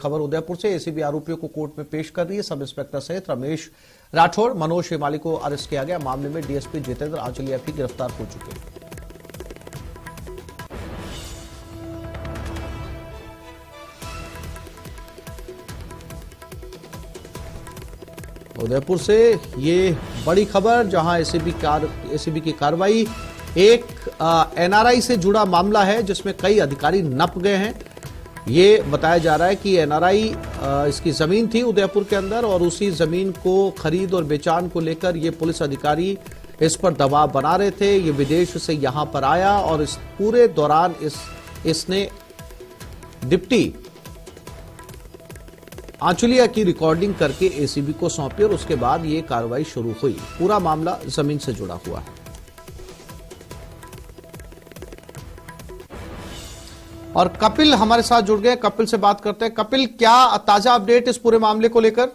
खबर उदयपुर से। एसीबी आरोपियों को कोर्ट में पेश कर रही है। सब इंस्पेक्टर सहित रमेश राठौड़, मनोज श्रीमाली को अरेस्ट किया गया। मामले में डीएसपी जितेंद्र आंचलिया भी गिरफ्तार हो चुके हैं। उदयपुर से ये बड़ी खबर, जहां एसीबी की कार्रवाई। एक एनआरआई से जुड़ा मामला है जिसमें कई अधिकारी नप गए हैं। ये बताया जा रहा है कि एनआरआई इसकी जमीन थी उदयपुर के अंदर और उसी जमीन को खरीद और बेचान को लेकर ये पुलिस अधिकारी इस पर दबाव बना रहे थे। ये विदेश से यहां पर आया और इस पूरे दौरान इसने डिप्टी आंचलिया की रिकॉर्डिंग करके एसीबी को सौंपी और उसके बाद ये कार्रवाई शुरू हुई। पूरा मामला जमीन से जुड़ा हुआ है। और कपिल हमारे साथ जुड़ गए, कपिल से बात करते हैं। कपिल, क्या ताजा अपडेट इस पूरे मामले को लेकर?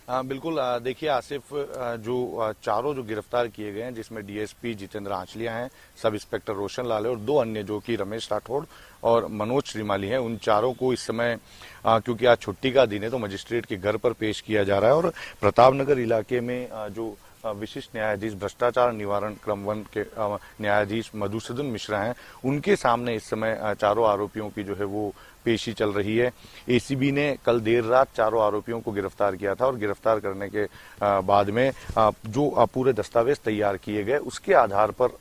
बिल्कुल, देखिए आसिफ, जो चारों जो गिरफ्तार किए गए हैं, जिसमें डीएसपी जितेंद्र आंचलिया हैं, सब इंस्पेक्टर रोशन लाल है और दो अन्य जो कि रमेश राठौड़ और मनोज श्रीमाली हैं, उन चारों को इस समय क्योंकि आज छुट्टी का दिन है तो मजिस्ट्रेट के घर पर पेश किया जा रहा है। और प्रतापनगर इलाके में जो विशिष्ट न्यायाधीश भ्रष्टाचार निवारण क्रम 1 के न्यायाधीश मधुसूदन मिश्रा हैं, उनके सामने इस समय चारों आरोपियों की जो है वो पेशी चल रही है। एसीबी ने कल देर रात चारों आरोपियों को गिरफ्तार किया था और गिरफ्तार करने के बाद में जो पूरे दस्तावेज तैयार किए गए उसके आधार पर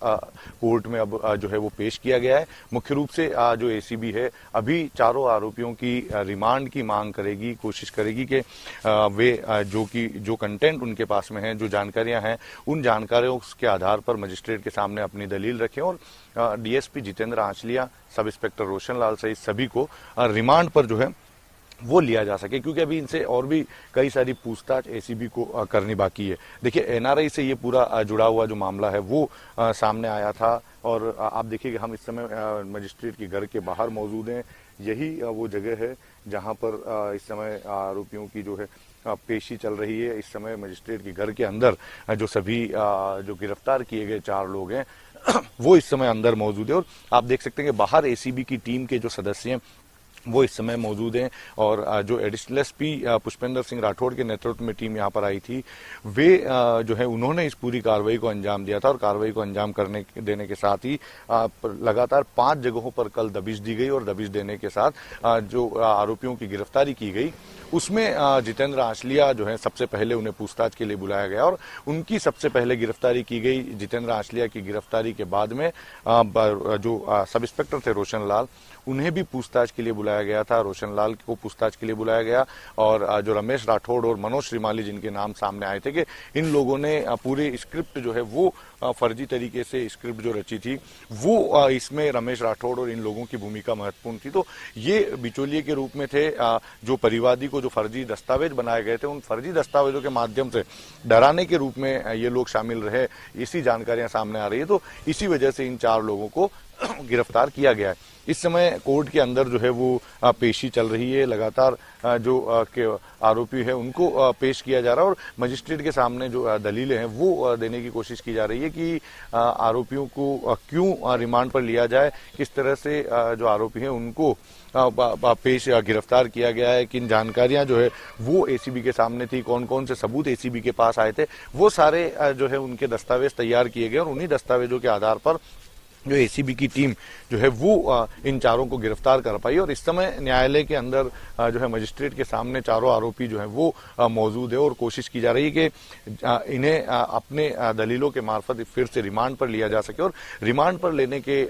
कोर्ट में अब जो है वो पेश किया गया है। मुख्य रूप से जो एसीबी है अभी चारों आरोपियों की रिमांड की मांग करेगी, कोशिश करेगी कि वे जो कंटेंट उनके पास में है, जो जानकारियां हैं, उन जानकारियों के आधार पर मजिस्ट्रेट के सामने अपनी दलील रखें और DSP Jitendra Anchalia, sub inspector Roshan Lal सहित सभी को रिमांड पर जो है वो लिया जा सके, क्योंकि अभी इनसे और भी कई सारी पूछताछ एसीबी को करनी बाकी है। देखिए, एनआरआई से ये पूरा जुड़ा हुआ जो मामला है वो सामने आया था और आप देखिए कि हम इस समय मजिस्ट्रेट के घर के बाहर मौजूद हैं। यही वो जगह है जहां पर इस समय आरोपियों की जो है पेशी चल रही है। इस समय मजिस्ट्रेट के घर के अंदर जो सभी जो गिरफ्तार किए गए 4 लोग हैं वो इस समय अंदर मौजूद है और आप देख सकते हैं कि बाहर एसीबी की टीम के जो सदस्य हैं वो इस समय मौजूद हैं और जो एडिशनल एसपी पुष्पेंद्र सिंह राठौड़ के नेतृत्व में टीम यहाँ पर आई थी, वे जो है उन्होंने इस पूरी कार्रवाई को अंजाम दिया था और कार्रवाई को अंजाम देने के साथ ही लगातार 5 जगहों पर कल दबिश दी गई और दबिश देने के साथ जो आरोपियों की गिरफ्तारी की गई उसमें जितेंद्र आंचलिया जो है सबसे पहले उन्हें पूछताछ के लिए बुलाया गया और उनकी सबसे पहले गिरफ्तारी की गई। जितेंद्र आंचलिया की गिरफ्तारी के बाद में जो सब इंस्पेक्टर थे रोशन लाल, उन्हें भी पूछताछ के लिए बुलाया गया था। रोशन लाल को पूछताछ के लिए बुलाया गया और जो रमेश राठौड़ और मनोज श्रीमाली जिनके नाम सामने आए थे कि इन लोगों ने पूरी स्क्रिप्ट जो है वो फर्जी तरीके से स्क्रिप्ट जो रची थी वो इसमें रमेश राठौड़ और इन लोगों की भूमिका महत्वपूर्ण थी। तो ये बिचौलिए के रूप में थे। जो परिवादी को जो फर्जी दस्तावेज बनाए गए थे उन फर्जी दस्तावेजों के माध्यम से डराने के रूप में ये लोग शामिल रहे, इसी जानकारियां सामने आ रही है। तो इसी वजह से इन 4 लोगों को गिरफ्तार किया गया है। इस समय कोर्ट के अंदर जो है वो पेशी चल रही है। लगातार जो आरोपी है उनको पेश किया जा रहा है और मजिस्ट्रेट के सामने जो दलीलें हैं वो देने की कोशिश की जा रही है कि आरोपियों को क्यों रिमांड पर लिया जाए, किस तरह से जो आरोपी हैं उनको गिरफ्तार किया गया है, किन जानकारियां जो है वो एसीबी के सामने थी, कौन कौन से सबूत एसीबी के पास आए थे, वो सारे जो है उनके दस्तावेज तैयार किए गए और उन्हीं दस्तावेजों के आधार पर जो एसीबी की टीम जो है वो इन 4 को गिरफ्तार कर पाई और इस समय न्यायालय के अंदर जो है मजिस्ट्रेट के सामने चारों आरोपी जो है वो मौजूद है और कोशिश की जा रही है कि इन्हें अपने दलीलों के मार्फत फिर से रिमांड पर लिया जा सके और रिमांड पर लेने के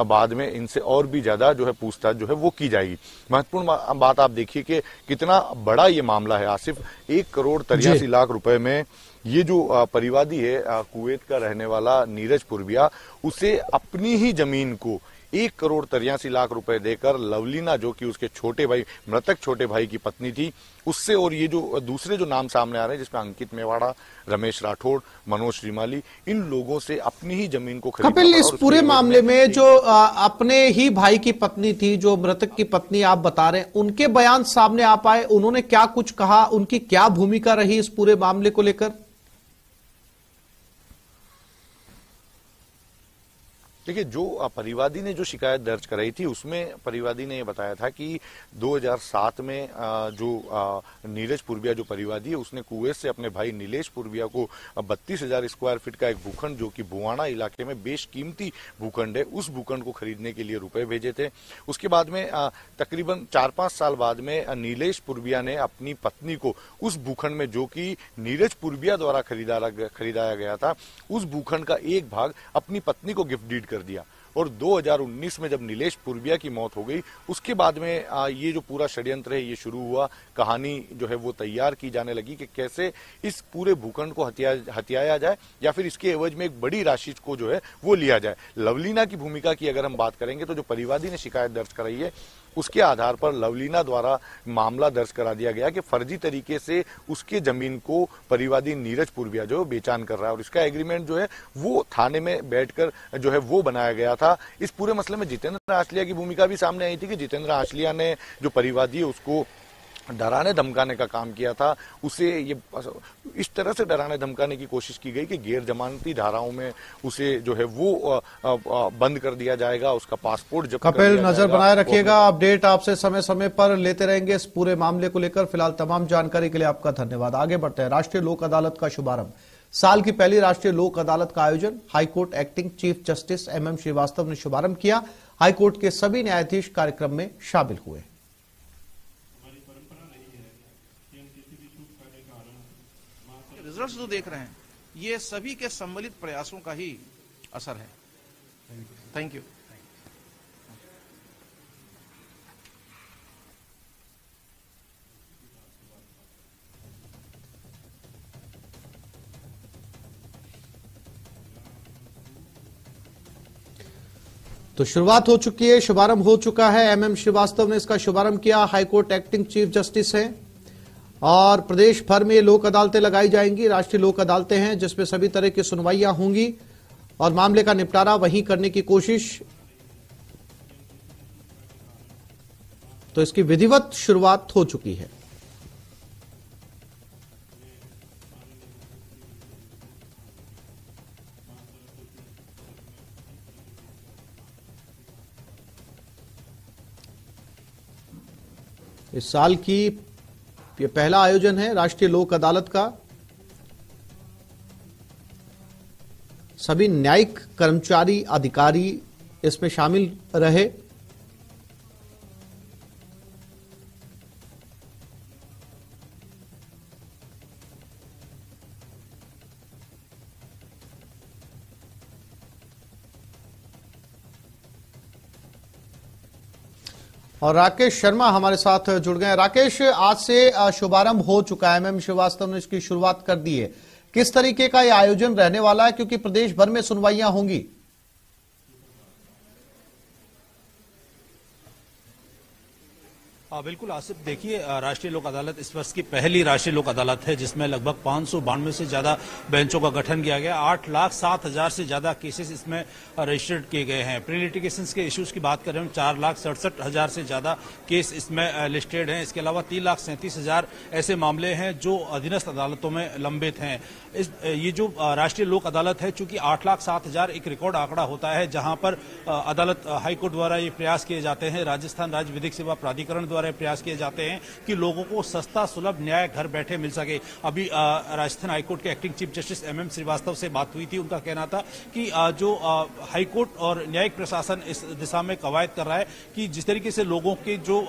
बाद में इनसे और भी ज्यादा जो है पूछताछ जो है वो की जाएगी। महत्वपूर्ण बात आप देखिए कि कितना बड़ा ये मामला है आसिफ। 1 करोड़ 83 लाख रुपए में ये जो परिवादी है कुवैत का रहने वाला नीरज पुरबिया, उसे अपनी ही जमीन को 1 करोड़ 83 लाख रुपए देकर लवलीना, जो कि उसके छोटे भाई, मृतक छोटे भाई की पत्नी थी, उससे और ये जो दूसरे जो नाम सामने आ रहे हैं जिसमें अंकित मेवाड़ा, रमेश राठौड़, मनोज श्रीमाली, इन लोगों से अपनी ही जमीन को खरीदना। कपिल, इस पूरे मामले में जो अपने ही भाई की पत्नी थी, जो मृतक की पत्नी आप बता रहे हैं, उनके बयान सामने आ पाए? उन्होंने क्या कुछ कहा? उनकी क्या भूमिका रही इस पूरे मामले को लेकर? देखिए, जो परिवादी ने जो शिकायत दर्ज कराई थी उसमें परिवादी ने ये बताया था कि 2007 में जो नीरज पुरबिया जो परिवादी है उसने कुवैत से अपने भाई नीलेश पुरबिया को 32,000 स्क्वायर फीट का एक भूखंड जो कि बुवाना इलाके में बेशकीमती भूखंड है, उस भूखंड को खरीदने के लिए रुपए भेजे थे। उसके बाद में तकरीबन 4-5 साल बाद में नीलेश पुरबिया ने अपनी पत्नी को उस भूखंड में, जो कि नीरज पुरबिया द्वारा खरीदाया गया था, उस भूखंड का एक भाग अपनी पत्नी को गिफ्ट डीड कर दिया। और 2019 में जब नीलेश पुरबिया की मौत हो गई, उसके बाद में ये जो पूरा षड्यंत्र है ये शुरू हुआ। कहानी जो है वो तैयार की जाने लगी कि कैसे इस पूरे भूखंड को हथियाया जाए या फिर इसके एवज में एक बड़ी राशि को जो है वो लिया जाए। लवलीना की भूमिका की अगर हम बात करेंगे तो जो परिवादी ने शिकायत दर्ज कराई है उसके आधार पर लवलीना द्वारा मामला दर्ज करा दिया गया कि फर्जी तरीके से उसके जमीन को परिवादी नीरज पुरबिया जो बेचान कर रहा है, और इसका एग्रीमेंट जो है वो थाने में बैठकर जो है वो बनाया गया था। इस पूरे मसले में जितेंद्र आचलिया की भूमिका भी सामने आई थी कि जितेंद्र आचलिया ने जो परिवादी है उसको डराने धमकाने का काम किया था। उसे ये इस तरह से डराने धमकाने की कोशिश की गई कि गैर जमानती धाराओं में उसे जो है वो बंद कर दिया जाएगा, उसका पासपोर्ट जब्त कर दिया जाएगा। कपिल, नजर बनाए रखिएगा, अपडेट आपसे समय समय पर लेते रहेंगे इस पूरे मामले को लेकर। फिलहाल तमाम जानकारी के लिए आपका धन्यवाद। आगे बढ़ते हैं। राष्ट्रीय लोक अदालत का शुभारंभ। साल की पहली राष्ट्रीय लोक अदालत का आयोजन high court acting chief justice MM Srivastava ने शुभारंभ किया। हाईकोर्ट के सभी न्यायाधीश कार्यक्रम में शामिल हुए। रिजल्ट्स जो देख रहे हैं ये सभी के सम्मिलित प्रयासों का ही असर है। Thank you. तो शुरुआत हो चुकी है, शुभारंभ हो चुका है। MM श्रीवास्तव ने इसका शुभारंभ किया। हाईकोर्ट एक्टिंग चीफ जस्टिस हैं और प्रदेश भर में लोक अदालतें लगाई जाएंगी। राष्ट्रीय लोक अदालतें हैं जिसमें सभी तरह की सुनवाइयां होंगी और मामले का निपटारा वहीं करने की कोशिश। तो इसकी विधिवत शुरुआत हो चुकी है। इस साल की ये पहला आयोजन है राष्ट्रीय लोक अदालत का। सभी न्यायिक कर्मचारी अधिकारी इसमें शामिल रहे। और राकेश शर्मा हमारे साथ जुड़ गए। राकेश, आज से शुभारंभ हो चुका है, MM श्रीवास्तव ने इसकी शुरुआत कर दी है। किस तरीके का यह आयोजन रहने वाला है, क्योंकि प्रदेश भर में सुनवाइयां होंगी? बिल्कुल आसिफ, देखिए राष्ट्रीय लोक अदालत इस वर्ष की पहली राष्ट्रीय लोक अदालत है जिसमें लगभग 592 से ज्यादा बेंचों का गठन किया गया। 8,07,000 से ज्यादा केसेस इसमें रजिस्टर्ड किए गए हैं। प्री लिटिगेशन के इश्यूज की बात करें, 4,67,000 से ज्यादा केस इसमें लिस्टेड हैं। इसके अलावा 3,37,000 ऐसे मामले हैं जो अधीनस्थ अदालतों में लंबित हैं। ये जो राष्ट्रीय लोक अदालत है, चूंकि 8,07,000 एक रिकॉर्ड आंकड़ा होता है जहां पर अदालत हाईकोर्ट द्वारा ये प्रयास किए जाते हैं, राजस्थान राज्य विधिक सेवा प्राधिकरण द्वारा प्रयास किए जाते हैं कि लोगों को सस्ता सुलभ न्याय घर बैठे मिल सके। अभी राजस्थान हाईकोर्ट के acting chief justice MM Srivastava से बात हुई थी। उनका कहना था कि जो हाईकोर्ट और न्यायिक प्रशासन इस दिशा में कवायद कर रहा है कि जिस तरीके से लोगों के जो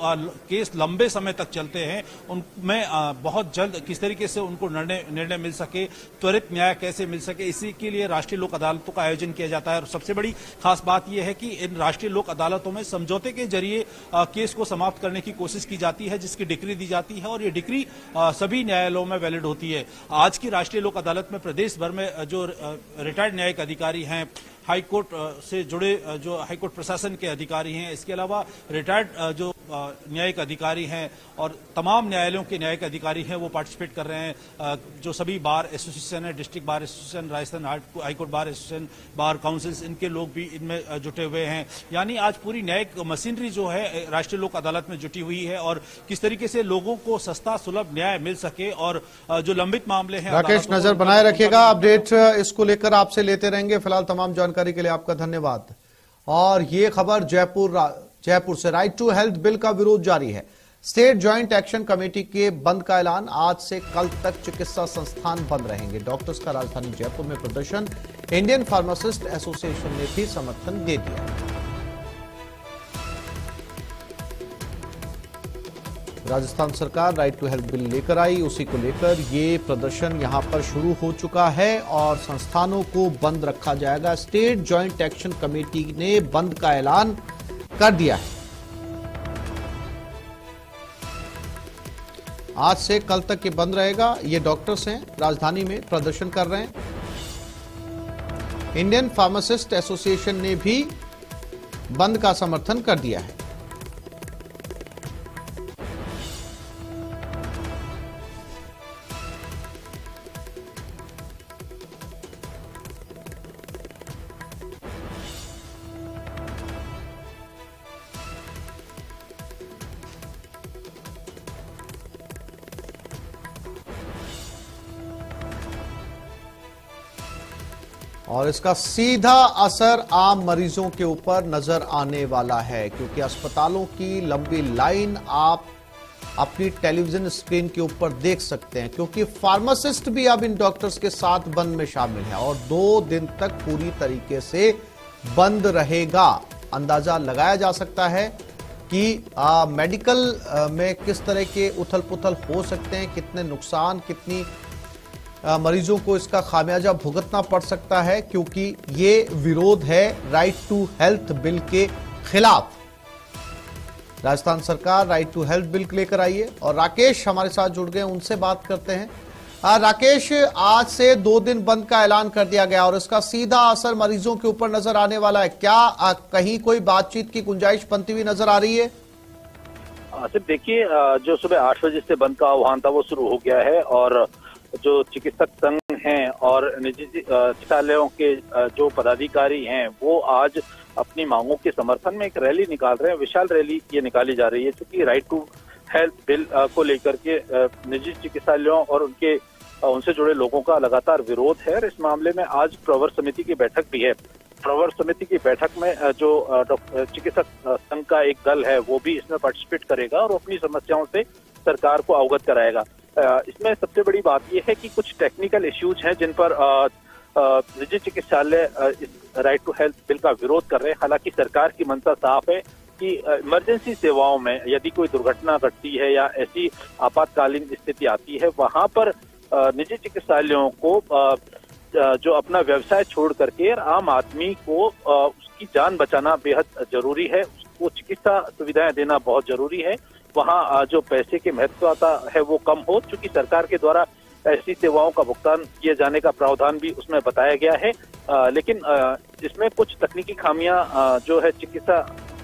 केस लंबे समय तक चलते हैं उनमें बहुत जल्द किस तरीके से उनको निर्णय मिल सके, त्वरित न्याय कैसे मिल सके, इसी के लिए राष्ट्रीय लोक अदालतों का आयोजन किया जाता है। और सबसे बड़ी खास बात यह है कि इन राष्ट्रीय लोक अदालतों में समझौते के जरिए केस को समाप्त करने की कोशिश की जाती है, जिसकी डिक्री दी जाती है और ये डिक्री सभी न्यायालयों में वैलिड होती है। आज की राष्ट्रीय लोक अदालत में प्रदेश भर में जो रिटायर्ड न्यायिक अधिकारी हैं, हाईकोर्ट से जुड़े जो हाईकोर्ट प्रशासन के अधिकारी हैं, इसके अलावा रिटायर्ड जो न्यायिक अधिकारी हैं और तमाम न्यायालयों के न्यायिक अधिकारी हैं वो पार्टिसिपेट कर रहे हैं। जो सभी बार एसोसिएशन है, district bar association, Rajasthan high court bar association, बार काउंसिल्स, इनके लोग भी इनमें जुटे हुए हैं। यानी आज पूरी न्यायिक मशीनरी जो है राष्ट्रीय लोक अदालत में जुटी हुई है और किस तरीके से लोगों को सस्ता सुलभ न्याय मिल सके और जो लंबित मामले हैं। राकेश, नजर बनाए रखिएगा, अपडेट इसको लेकर आपसे लेते रहेंगे। फिलहाल तमाम जानकारी के लिए आपका धन्यवाद। और ये खबर जयपुर से। राइट टू हेल्थ बिल का विरोध जारी है। स्टेट ज्वाइंट एक्शन कमेटी के बंद का ऐलान। आज से कल तक चिकित्सा संस्थान बंद रहेंगे। डॉक्टर्स का राजधानी जयपुर में प्रदर्शन। इंडियन फार्मासिस्ट एसोसिएशन ने भी समर्थन दे दिया। राजस्थान सरकार राइट टू हेल्थ बिल लेकर आई, उसी को लेकर ये प्रदर्शन यहां पर शुरू हो चुका है और संस्थानों को बंद रखा जाएगा। स्टेट ज्वाइंट एक्शन कमेटी ने बंद का ऐलान कर दिया है। आज से कल तक ये बंद रहेगा। ये डॉक्टर्स हैं, राजधानी में प्रदर्शन कर रहे हैं। इंडियन फार्मासिस्ट एसोसिएशन ने भी बंद का समर्थन कर दिया है। और इसका सीधा असर आम मरीजों के ऊपर नजर आने वाला है, क्योंकि अस्पतालों की लंबी लाइन आप अपनी टेलीविजन स्क्रीन के ऊपर देख सकते हैं, क्योंकि फार्मासिस्ट भी अब इन डॉक्टर्स के साथ बंद में शामिल है और 2 दिन तक पूरी तरीके से बंद रहेगा। अंदाजा लगाया जा सकता है कि मेडिकल में किस तरह के उथल पुथल हो सकते हैं, कितने नुकसान, कितनी मरीजों को इसका खामियाजा भुगतना पड़ सकता है, क्योंकि ये विरोध है राइट टू हेल्थ बिल के खिलाफ। राजस्थान सरकार राइट टू हेल्थ बिल लेकर आई है और राकेश हमारे साथ जुड़ गए, उनसे बात करते हैं। राकेश, आज से 2 दिन बंद का ऐलान कर दिया गया और इसका सीधा असर मरीजों के ऊपर नजर आने वाला है। क्या कहीं कोई बातचीत की गुंजाइश बनती हुई नजर आ रही है? सिर्फ देखिए, जो सुबह 8 बजे से बंद का आह्वान था वो शुरू हो गया है और जो चिकित्सक संघ हैं और निजी चिकित्सालयों के जो पदाधिकारी हैं वो आज अपनी मांगों के समर्थन में एक रैली निकाल रहे हैं। विशाल रैली ये निकाली जा रही है, क्योंकि राइट टू हेल्थ बिल को लेकर के निजी चिकित्सालयों और उनसे जुड़े लोगों का लगातार विरोध है। और इस मामले में आज प्रवर समिति की बैठक भी है। प्रवर समिति की बैठक में जो चिकित्सक संघ का एक दल है वो भी इसमें पार्टिसिपेट करेगा और अपनी समस्याओं से सरकार को अवगत कराएगा। इसमें सबसे बड़ी बात यह है कि कुछ टेक्निकल इश्यूज हैं जिन पर निजी चिकित्सालय इस राइट टू हेल्थ बिल का विरोध कर रहे हैं। हालांकि सरकार की मंशा साफ है कि इमरजेंसी सेवाओं में यदि कोई दुर्घटना घटती है या ऐसी आपातकालीन स्थिति आती है, वहां पर निजी चिकित्सालयों को जो अपना व्यवसाय छोड़ करके आम आदमी को उसकी जान बचाना बेहद जरूरी है, उसको चिकित्सा सुविधाएं देना बहुत जरूरी है। वहाँ जो पैसे की महत्वता है वो कम हो, चूंकि सरकार के द्वारा ऐसी सेवाओं का भुगतान किए जाने का प्रावधान भी उसमें बताया गया है। लेकिन इसमें कुछ तकनीकी खामियां जो है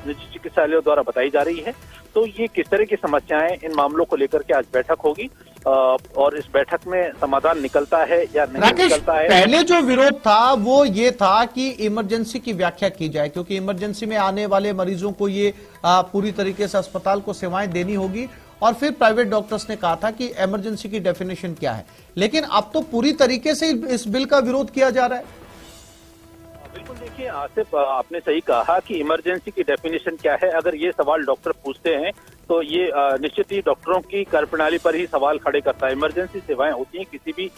निजी चिकित्सालयों द्वारा बताई जा रही है। तो ये किस तरह की समस्याएं, इन मामलों को लेकर के आज बैठक होगी और इस बैठक में समाधान निकलता है या नहीं निकलता है। पहले जो विरोध था वो ये था कि इमरजेंसी की व्याख्या की जाए, क्योंकि इमरजेंसी में आने वाले मरीजों को ये पूरी तरीके से अस्पताल को सेवाएं देनी होगी। और फिर प्राइवेट डॉक्टर्स ने कहा था कि इमरजेंसी की डेफिनेशन क्या है, लेकिन अब तो पूरी तरीके से इस बिल का विरोध किया जा रहा है। बिल्कुल, देखिए आसिफ, आपने सही कहा कि इमरजेंसी की डेफिनेशन क्या है। अगर ये सवाल डॉक्टर पूछते हैं तो ये निश्चित ही डॉक्टरों की कार्यप्रणाली पर ही सवाल खड़े करता है। इमरजेंसी सेवाएं होती हैं किसी भी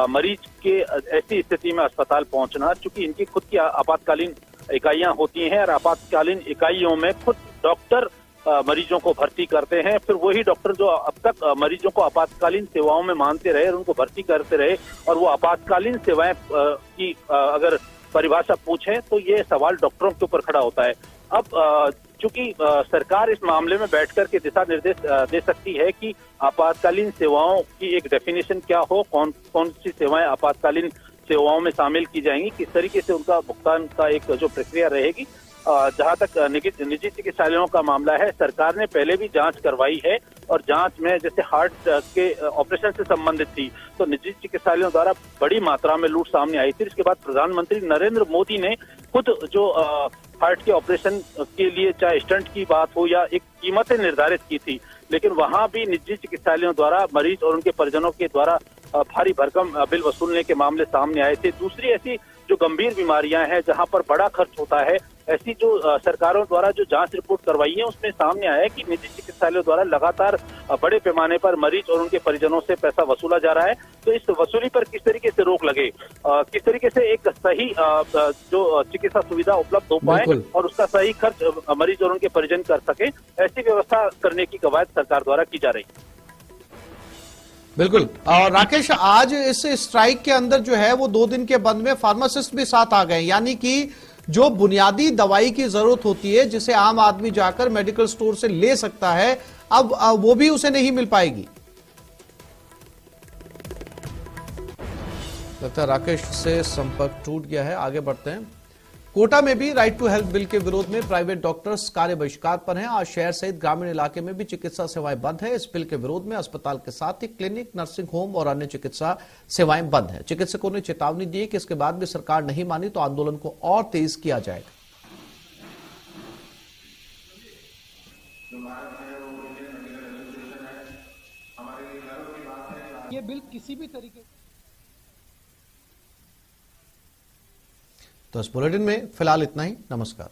मरीज के ऐसी स्थिति में अस्पताल पहुंचना, चूंकि इनकी खुद की आपातकालीन इकाइयां होती हैं और आपातकालीन इकाइयों में खुद डॉक्टर मरीजों को भर्ती करते हैं। फिर वही डॉक्टर जो अब तक मरीजों को आपातकालीन सेवाओं में मानते रहे और उनको भर्ती करते रहे, और वो आपातकालीन सेवाएं की अगर परिभाषा पूछे तो ये सवाल डॉक्टरों के ऊपर खड़ा होता है। अब चूंकि सरकार इस मामले में बैठकर के दिशा निर्देश दे सकती है कि आपातकालीन सेवाओं की एक डेफिनेशन क्या हो, कौन कौन सी सेवाएं आपातकालीन सेवाओं में शामिल की जाएंगी, किस तरीके से उनका भुगतान का एक जो प्रक्रिया रहेगी। जहां तक निजी चिकित्सालयों का मामला है, सरकार ने पहले भी जांच करवाई है और जांच में जैसे हार्ट के ऑपरेशन से संबंधित थी तो निजी चिकित्सालयों द्वारा बड़ी मात्रा में लूट सामने आई थी। इसके बाद प्रधानमंत्री नरेंद्र मोदी ने खुद जो हार्ट के ऑपरेशन के लिए चाहे स्टंट की बात हो या एक कीमतें निर्धारित की थी, लेकिन वहां भी निजी चिकित्सालयों द्वारा मरीज और उनके परिजनों के द्वारा भारी भरकम बिल वसूलने के मामले सामने आए थे। दूसरी ऐसी जो गंभीर बीमारियां हैं जहां पर बड़ा खर्च होता है, ऐसी जो सरकारों द्वारा जो जांच रिपोर्ट करवाई है उसमें सामने आया है कि निजी चिकित्सालयों द्वारा लगातार बड़े पैमाने पर मरीज और उनके परिजनों से पैसा वसूला जा रहा है। तो इस वसूली पर किस तरीके से रोक लगे, किस तरीके से एक सही जो चिकित्सा सुविधा उपलब्ध हो पाए और उसका सही खर्च मरीज और उनके परिजन कर सके, ऐसी व्यवस्था करने की कवायद सरकार द्वारा की जा रही है। बिल्कुल। और राकेश, आज इस स्ट्राइक के अंदर जो है वो 2 दिन के बंद में फार्मासिस्ट भी साथ आ गए, यानी कि जो बुनियादी दवाई की जरूरत होती है जिसे आम आदमी जाकर मेडिकल स्टोर से ले सकता है, अब वो भी उसे नहीं मिल पाएगी। लगता है राकेश से संपर्क टूट गया है। आगे बढ़ते हैं। कोटा में भी राइट टू हेल्थ बिल के विरोध में प्राइवेट डॉक्टर्स कार्य बहिष्कार पर हैं। आज शहर सहित ग्रामीण इलाके में भी चिकित्सा सेवाएं बंद है। इस बिल के विरोध में अस्पताल के साथ ही क्लिनिक, नर्सिंग होम और अन्य चिकित्सा सेवाएं बंद है। चिकित्सकों ने चेतावनी दी कि इसके बाद भी सरकार नहीं मानी तो आंदोलन को और तेज किया जाएगा। ये बिल किसी भी तरीके तो इस बुलेटिन में फिलहाल इतना ही। नमस्कार।